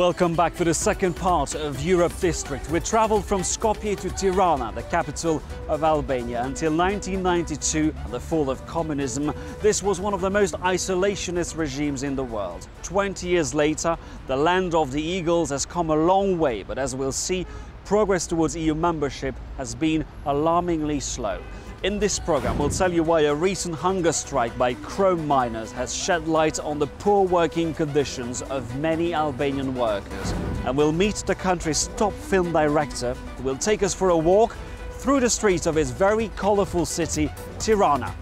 Welcome back to the second part of Europe District. We travelled from Skopje to Tirana, the capital of Albania, until 1992 and the fall of communism. This was one of the most isolationist regimes in the world. 20 years later, the land of the eagles has come a long way, but as we'll see, progress towards EU membership has been alarmingly slow. In this programme, we'll tell you why a recent hunger strike by chrome miners has shed light on the poor working conditions of many Albanian workers. And we'll meet the country's top film director, who will take us for a walk through the streets of his very colourful city, Tirana.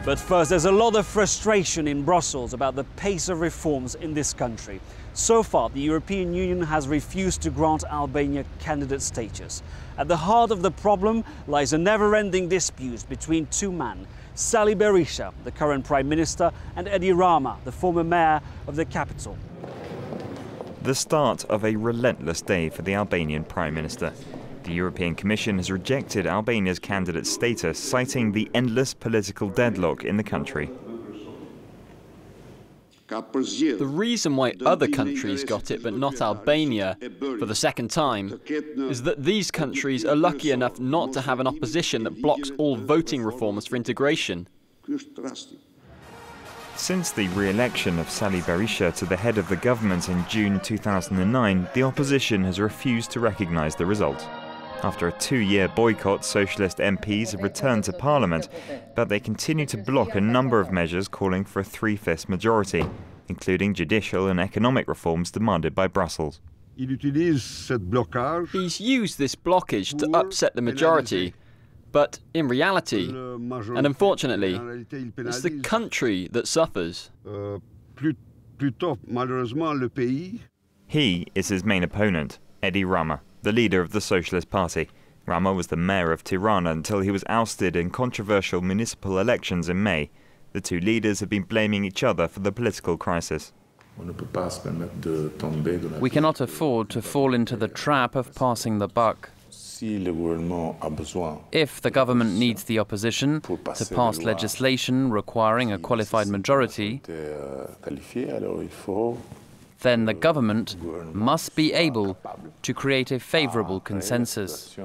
But first, there's a lot of frustration in Brussels about the pace of reforms in this country. So far, the European Union has refused to grant Albania candidate status. At the heart of the problem lies a never-ending dispute between two men, Sali Berisha, the current Prime Minister, and Edi Rama, the former mayor of the capital. The start of a relentless day for the Albanian Prime Minister. The European Commission has rejected Albania's candidate status, citing the endless political deadlock in the country. The reason why other countries got it but not Albania for the second time is that these countries are lucky enough not to have an opposition that blocks all voting reforms for integration. Since the re-election of Sali Berisha to the head of the government in June 2009, the opposition has refused to recognise the result. After a 2-year boycott, socialist MPs have returned to parliament, but they continue to block a number of measures calling for a 3/5 majority, including judicial and economic reforms demanded by Brussels. He's used this blockage to upset the majority, but in reality, and unfortunately, it's the country that suffers. He is his main opponent, Edi Rama, the leader of the Socialist Party. Rama was the mayor of Tirana until he was ousted in controversial municipal elections in May. The two leaders have been blaming each other for the political crisis. We cannot afford to fall into the trap of passing the buck. If the government needs the opposition to pass legislation requiring a qualified majority, then the government must be able to create a favourable consensus.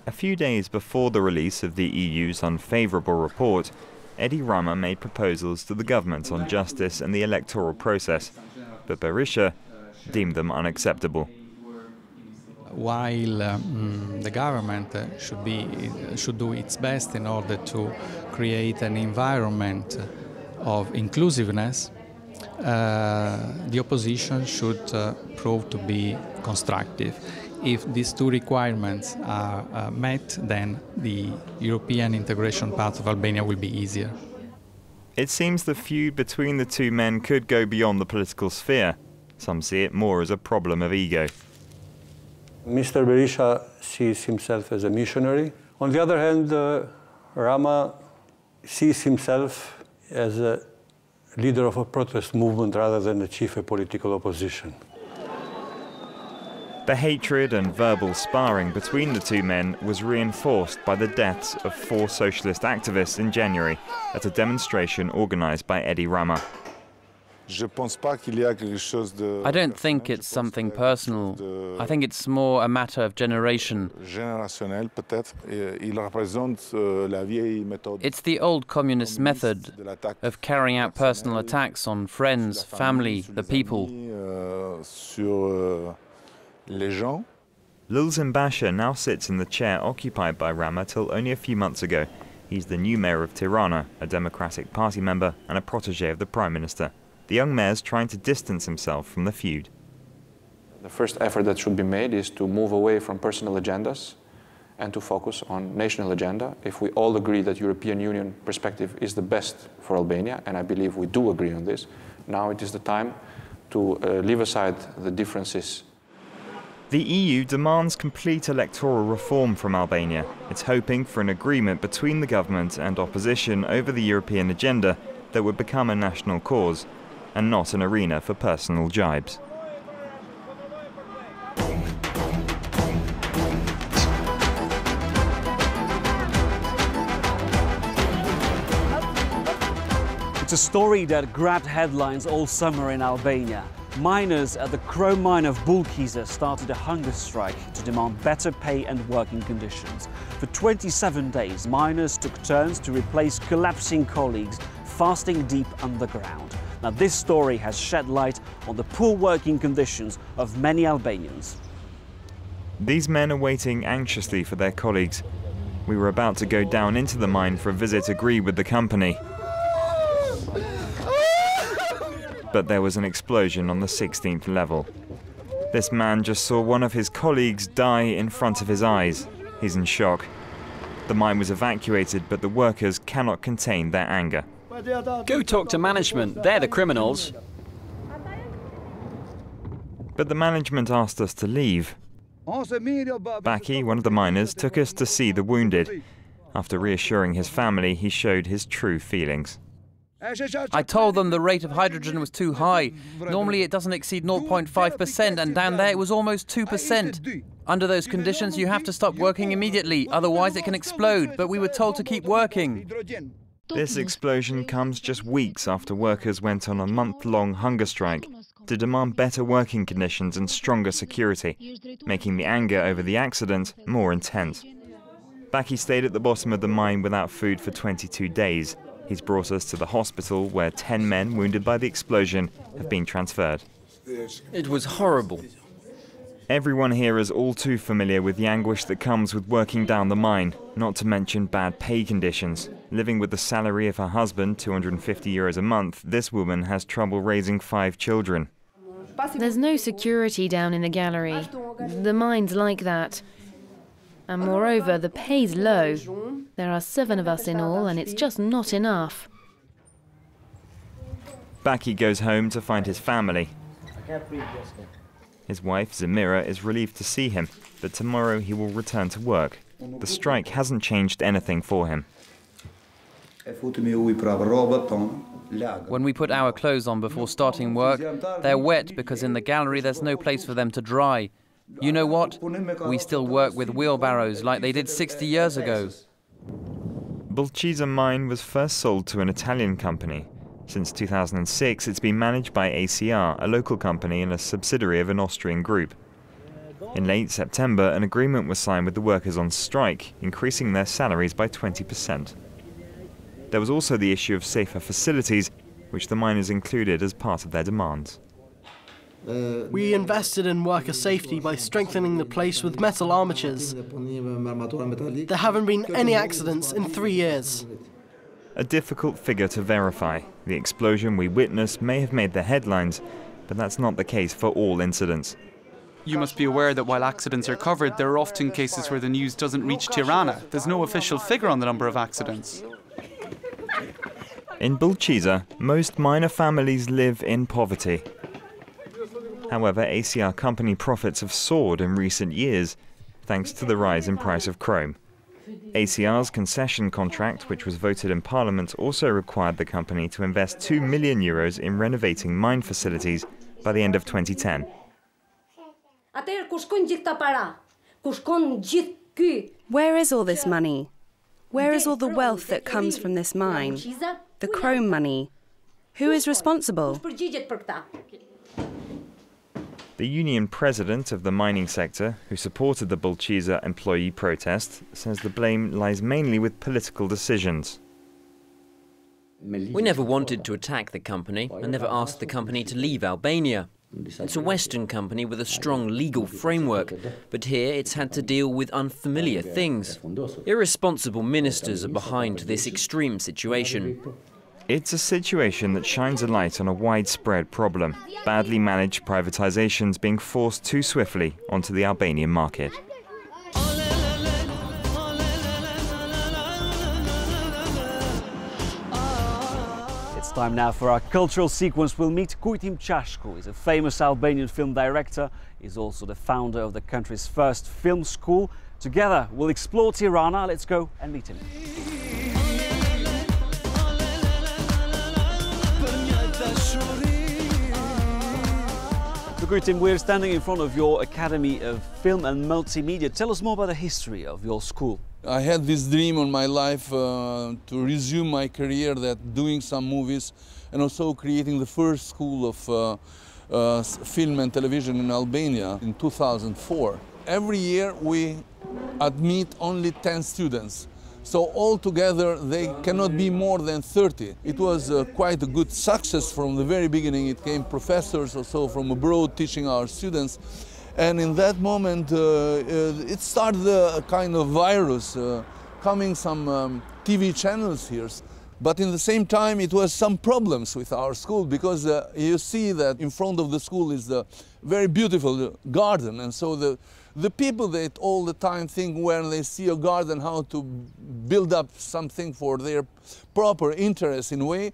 A few days before the release of the EU's unfavourable report, Edi Rama made proposals to the government on justice and the electoral process, but Berisha deemed them unacceptable. While the government should do its best in order to create an environment of inclusiveness, the opposition should prove to be constructive. If these two requirements are met, then the European integration path of Albania will be easier. It seems the feud between the two men could go beyond the political sphere. Some see it more as a problem of ego. Mr. Berisha sees himself as a missionary. On the other hand, Rama sees himself as a leader of a protest movement rather than the chief of political opposition. The hatred and verbal sparring between the two men was reinforced by the deaths of 4 socialist activists in January at a demonstration organised by Edi Rama. I don't think it's something personal. I think it's more a matter of generation. It's the old communist method of carrying out personal attacks on friends, family, the people. Lulzim Basha now sits in the chair occupied by Rama till only a few months ago. He's the new mayor of Tirana, a Democratic Party member and a protégé of the Prime Minister. The young mayor's trying to distance himself from the feud. The first effort that should be made is to move away from personal agendas and to focus on national agenda. If we all agree that European Union perspective is the best for Albania, and I believe we do agree on this, now it is the time to leave aside the differences. The EU demands complete electoral reform from Albania. It's hoping for an agreement between the government and opposition over the European agenda that would become a national cause, and not an arena for personal jibes. It's a story that grabbed headlines all summer in Albania. Miners at the chrome mine of Bulqiza started a hunger strike to demand better pay and working conditions. For 27 days, miners took turns to replace collapsing colleagues fasting deep underground. Now, this story has shed light on the poor working conditions of many Albanians. These men are waiting anxiously for their colleagues. We were about to go down into the mine for a visit agreed with the company. But there was an explosion on the 16th level. This man just saw one of his colleagues die in front of his eyes. He's in shock. The mine was evacuated, but the workers cannot contain their anger. Go talk to management, they're the criminals. But the management asked us to leave. Baki, one of the miners, took us to see the wounded. After reassuring his family, he showed his true feelings. I told them the rate of hydrogen was too high. Normally it doesn't exceed 0.5%, and down there it was almost 2%. Under those conditions you have to stop working immediately, otherwise it can explode, but we were told to keep working. This explosion comes just weeks after workers went on a month-long hunger strike to demand better working conditions and stronger security, making the anger over the accident more intense. Baki stayed at the bottom of the mine without food for 22 days. He's brought us to the hospital where 10 men wounded by the explosion have been transferred. It was horrible. Everyone here is all too familiar with the anguish that comes with working down the mine, not to mention bad pay conditions. Living with the salary of her husband, €250 a month, this woman has trouble raising 5 children. There's no security down in the gallery. The mine's like that. And moreover, the pay's low. There are 7 of us in all, and it's just not enough. Baki goes home to find his family. His wife, Zamira, is relieved to see him, but tomorrow he will return to work. The strike hasn't changed anything for him. When we put our clothes on before starting work, they're wet because in the gallery there's no place for them to dry. You know what? We still work with wheelbarrows like they did 60 years ago. Bulqiza mine was first sold to an Italian company. Since 2006, it's been managed by ACR, a local company and a subsidiary of an Austrian group. In late September, an agreement was signed with the workers on strike, increasing their salaries by 20%. There was also the issue of safer facilities, which the miners included as part of their demands. We invested in worker safety by strengthening the place with metal armatures. There haven't been any accidents in 3 years. A difficult figure to verify. The explosion we witnessed may have made the headlines, but that's not the case for all incidents. You must be aware that while accidents are covered, there are often cases where the news doesn't reach Tirana. There's no official figure on the number of accidents. In Bulqiza, most miner families live in poverty. However, ACR company profits have soared in recent years, thanks to the rise in price of chrome. ACR's concession contract, which was voted in Parliament, also required the company to invest €2 million in renovating mine facilities by the end of 2010. Where is all this money? Where is all the wealth that comes from this mine? The chrome money. Who is responsible? The union president of the mining sector, who supported the Bulqiza employee protest, says the blame lies mainly with political decisions. We never wanted to attack the company and never asked the company to leave Albania. It's a Western company with a strong legal framework, but here it's had to deal with unfamiliar things. Irresponsible ministers are behind this extreme situation. It's a situation that shines a light on a widespread problem, badly managed privatizations being forced too swiftly onto the Albanian market. It's time now for our cultural sequence. We'll meet Kujtim Çashku. He's a famous Albanian film director. He's also the founder of the country's first film school. Together, we'll explore Tirana. Let's go and meet him. Christophe Robeet, we're standing in front of your Academy of Film and Multimedia. Tell us more about the history of your school. I had this dream on my life to resume my career, that doing some movies and also creating the first school of film and television in Albania in 2004. Every year we admit only 10 students. So altogether they cannot be more than 30. It was quite a good success from the very beginning. It came professors also from abroad teaching our students. And in that moment it started a kind of virus, coming some TV channels here. But in the same time it was some problems with our school, because you see that in front of the school is the very beautiful garden, and so the people, they all the time think when they see a garden how to build up something for their proper interest in a way.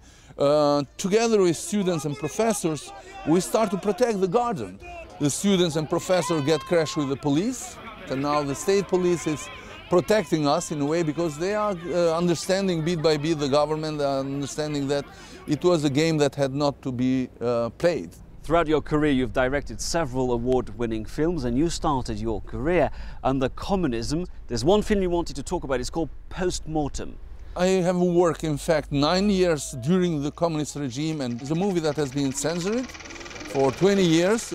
Together with students and professors, we start to protect the garden. The students and professors get crashed with the police, and now the state police is protecting us in a way, because they are understanding bit by bit, the government understanding that it was a game that had not to be played. Throughout your career, you've directed several award-winning films, and you started your career under communism. There's one film you wanted to talk about. It's called Post-Mortem. I have worked, in fact, 9 years during the communist regime, and it's a movie that has been censored for 20 years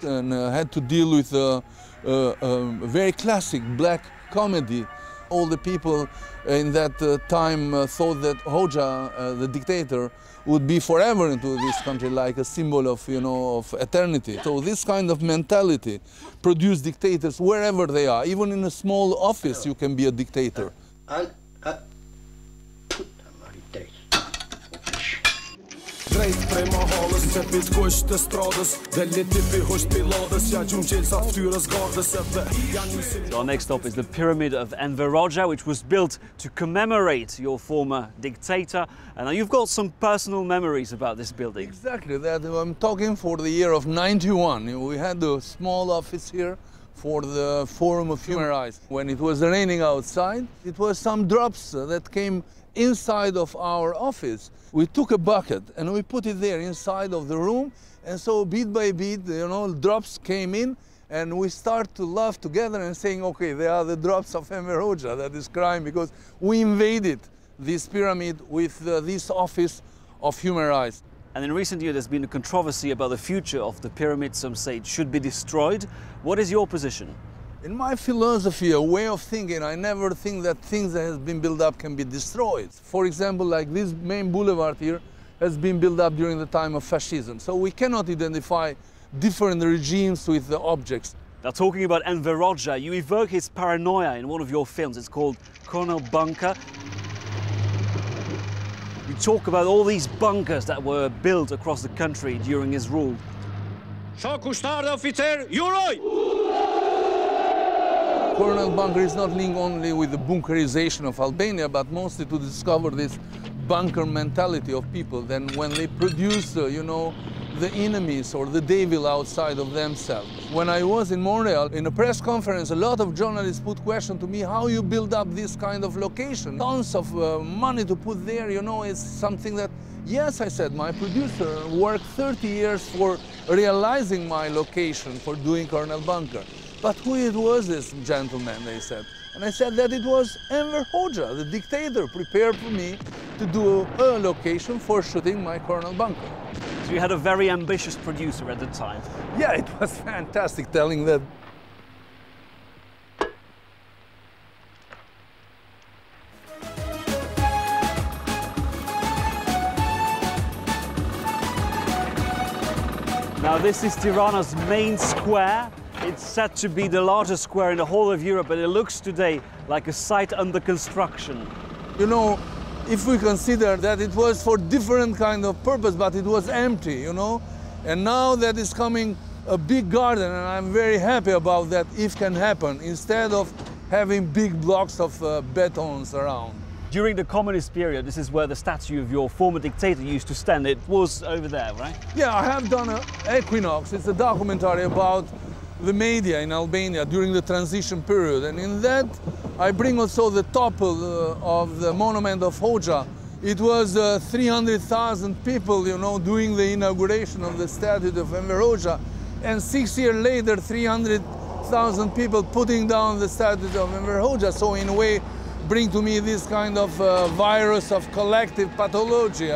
and had to deal with a very classic black comedy. All the people in that time thought that Hoxha, the dictator, would be forever into this country, like a symbol of, of eternity. So this kind of mentality produced dictators wherever they are. Even in a small office you can be a dictator. So our next stop is the Pyramid of Enver Hoxha, which was built to commemorate your former dictator. And now you've got some personal memories about this building. Exactly, that I'm talking for the year of '91. We had a small office here for the Forum of Human Rights. When it was raining outside, it was some drops that came inside of our office. We took a bucket and we put it there inside of the room, and so bit by bit, drops came in, and we start to laugh together and saying, okay, they are the drops of Enver Hoxha that is crying, because we invaded this pyramid with this office of human rights. And in recent years, there's been a controversy about the future of the pyramid. Some say it should be destroyed. What is your position? In my philosophy, a way of thinking, I never think that things that have been built up can be destroyed. For example, like this main boulevard here has been built up during the time of fascism. So we cannot identify different regimes with the objects. Now, talking about Enver Hoxha, you evoke his paranoia in one of your films. It's called Colonel Bunker. You talk about all these bunkers that were built across the country during his rule. Colonel Bunker is not linked only with the bunkerization of Albania, but mostly to discover this bunker mentality of people. Then when they produce, the enemies or the devil outside of themselves. When I was in Montreal, in a press conference, a lot of journalists put question to me, how you build up this kind of location? Tons of money to put there, is something that, yes, I said, my producer worked 30 years for realizing my location for doing Colonel Bunker. But who it was this gentleman, they said. And I said that it was Enver Hoxha, the dictator, prepared for me to do a location for shooting my Colonel Bunker. So you had a very ambitious producer at the time. Yeah, it was fantastic telling that. Now this is Tirana's main square. It's said to be the largest square in the whole of Europe, but it looks today like a site under construction. If we consider that it was for different kind of purpose, but it was empty, and now that is coming a big garden, and I'm very happy about that if can happen, instead of having big blocks of betons around. During the communist period, this is where the statue of your former dictator used to stand. It was over there, right? Yeah, I have done an Equinox. It's a documentary about the media in Albania during the transition period, and in that I bring also the topple of the monument of Hoxha. It was 300,000 people, doing the inauguration of the statue of Enver Hoxha, And 6 years later, 300,000 people putting down the statues of Enver Hoxha. So in a way, bring to me this kind of virus of collective pathology.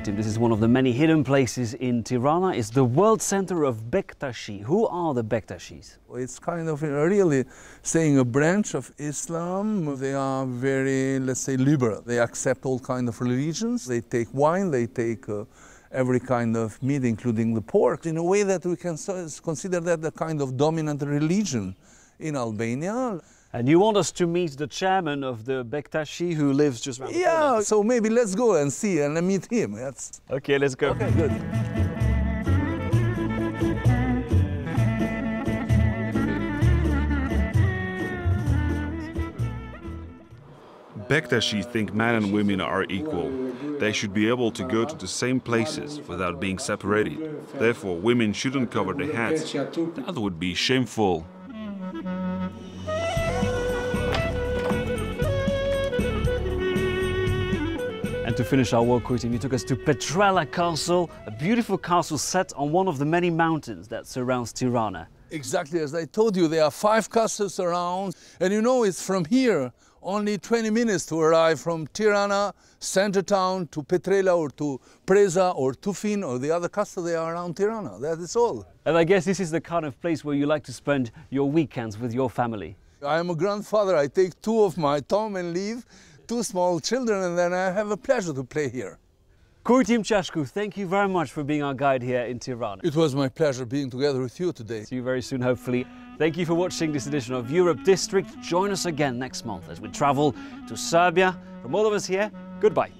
This is one of the many hidden places in Tirana. It's the World Center of Bektashi. Who are the Bektashis? It's kind of really saying a branch of Islam. They are very, let's say, liberal. They accept all kinds of religions. They take wine, they take every kind of meat, including the pork, in a way that we can consider that the kind of dominant religion in Albania. And you want us to meet the chairman of the Bektashi who lives just around the corner? Yeah, so maybe let's go and see and meet him. Okay, let's go. Okay, good. Bektashi think men and women are equal. They should be able to go to the same places without being separated. Therefore, women shouldn't cover their heads. That would be shameful. And to finish our walk, you took us to Petrella Castle, a beautiful castle set on one of the many mountains that surrounds Tirana. Exactly as I told you, there are 5 castles around, and you know it's from here only 20 minutes to arrive from Tirana, center town, to Petrella or to Preza or Tufin or the other castle they are around Tirana. That is all. And I guess this is the kind of place where you like to spend your weekends with your family. I am a grandfather. I take 2 of my Tom and leave 2 small children, and then I have a pleasure to play here. Kurtim Chashku, thank you very much for being our guide here in Tirana. It was my pleasure being together with you today. See you very soon, hopefully. Thank you for watching this edition of Europe District. Join us again next month as we travel to Serbia. From all of us here, goodbye.